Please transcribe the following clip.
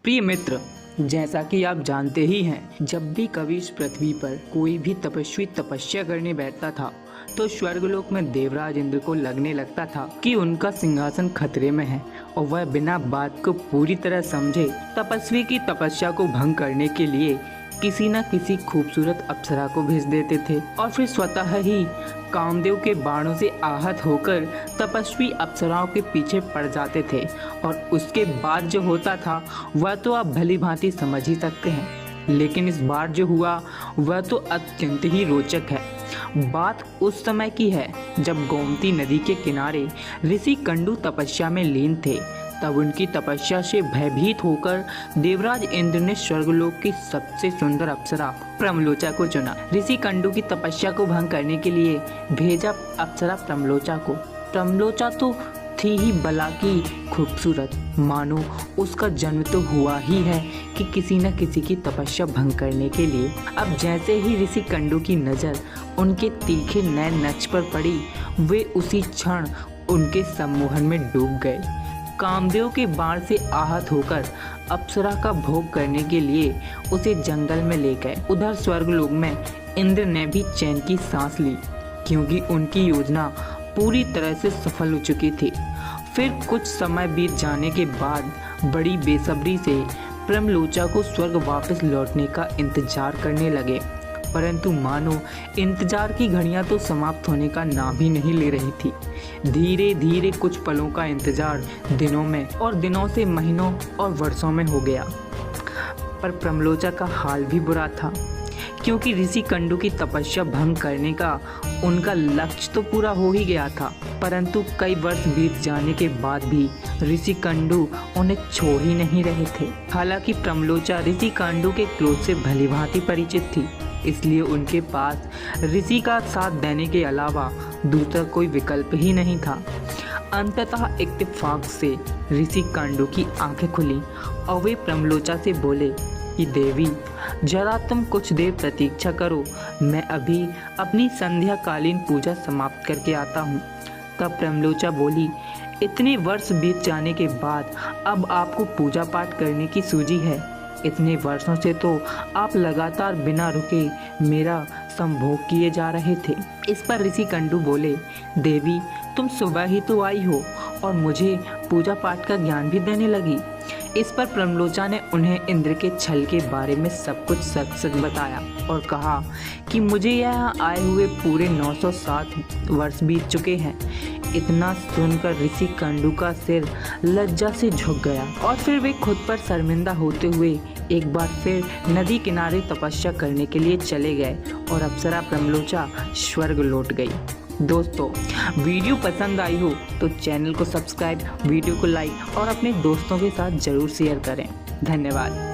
प्रिय मित्र, जैसा कि आप जानते ही हैं, जब भी कभी इस पृथ्वी पर कोई भी तपस्वी तपस्या करने बैठता था तो स्वर्गलोक में देवराज इंद्र को लगने लगता था कि उनका सिंहासन खतरे में है और वह बिना बात को पूरी तरह समझे तपस्वी की तपस्या को भंग करने के लिए किसी न किसी खूबसूरत अप्सरा को भेज देते थे और फिर स्वतः ही कामदेव के बाणों से आहत होकर तपस्वी अप्सराओं के पीछे पड़ जाते थे। और उसके बाद जो होता था वह तो आप भली भांति समझ ही सकते हैं, लेकिन इस बार जो हुआ वह तो अत्यंत ही रोचक है। बात उस समय की है जब गोमती नदी के किनारे ऋषि कंडू तपस्या में लीन थे। तब उनकी तपस्या से भयभीत होकर देवराज इंद्र ने स्वर्गलोक की सबसे सुंदर अप्सरा प्रमलोचा को चुना। ऋषि कंडू की तपस्या को भंग करने के लिए भेजा अप्सरा प्रमलोचा को। प्रमलोचा तो थी ही बला की खूबसूरत, मानो उसका जन्म तो हुआ ही है कि किसी न किसी की तपस्या भंग करने के लिए। अब जैसे ही ऋषि कंडू की नज़र उनके तीखे नैन नक्श पर पड़ी, वे उसी क्षण उनके सम्मोहन में डूब गए। कामदेव के बाण से आहत होकर अप्सरा का भोग करने के लिए उसे जंगल में ले गए। उधर स्वर्गलोक में इंद्र ने भी चैन की सांस ली, क्योंकि उनकी योजना पूरी तरह से सफल हो चुकी थी। फिर कुछ समय बीत जाने के बाद बड़ी बेसब्री से प्रमलोचा को स्वर्ग वापस लौटने का इंतजार करने लगे, परंतु मानो इंतजार की घड़ियां तो समाप्त होने का नाम ही नहीं ले रही थी। धीरे धीरे कुछ पलों का इंतजार दिनों में और दिनों से महीनों और वर्षों में हो गया। पर प्रमलोचा का हाल भी बुरा था, क्योंकि ऋषि कंडू की तपस्या भंग करने का उनका लक्ष्य तो पूरा हो ही गया था, परंतु कई वर्ष बीत जाने के बाद भी ऋषि कंडू उन्हें छोड़ ही नहीं रहे थे। हालांकि प्रमलोचा ऋषि कंडू के क्रोध से भलीभांति परिचित थी, इसलिए उनके पास ऋषि का साथ देने के अलावा दूसरा कोई विकल्प ही नहीं था। अंततः इत्तेफाक से ऋषि कंडू की आंखें खुली और वे प्रमलोचा से बोले कि देवी, जरा तुम कुछ देर प्रतीक्षा करो, मैं अभी अपनी संध्याकालीन पूजा समाप्त करके आता हूँ। तब प्रमलोचा बोली, इतने वर्ष बीत जाने के बाद अब आपको पूजा पाठ करने की सूझी है? इतने वर्षों से तो आप लगातार बिना रुके मेरा संभोग किए जा रहे थे। इस पर ऋषि कंडू बोले, देवी, तुम सुबह ही तो आई हो और मुझे पूजा पाठ का ज्ञान भी देने लगी। इस पर प्रमलोचा ने उन्हें इंद्र के छल के बारे में सब कुछ सच सच बताया और कहा कि मुझे यहाँ आए हुए पूरे 907 वर्ष बीत चुके हैं। इतना सुनकर ऋषि कंडू का सिर लज्जा से झुक गया और फिर वे खुद पर शर्मिंदा होते हुए एक बार फिर नदी किनारे तपस्या करने के लिए चले गए और अप्सरा प्रमलोचा स्वर्ग लौट गई। दोस्तों, वीडियो पसंद आई हो तो चैनल को सब्सक्राइब, वीडियो को लाइक और अपने दोस्तों के साथ ज़रूर शेयर करें। धन्यवाद।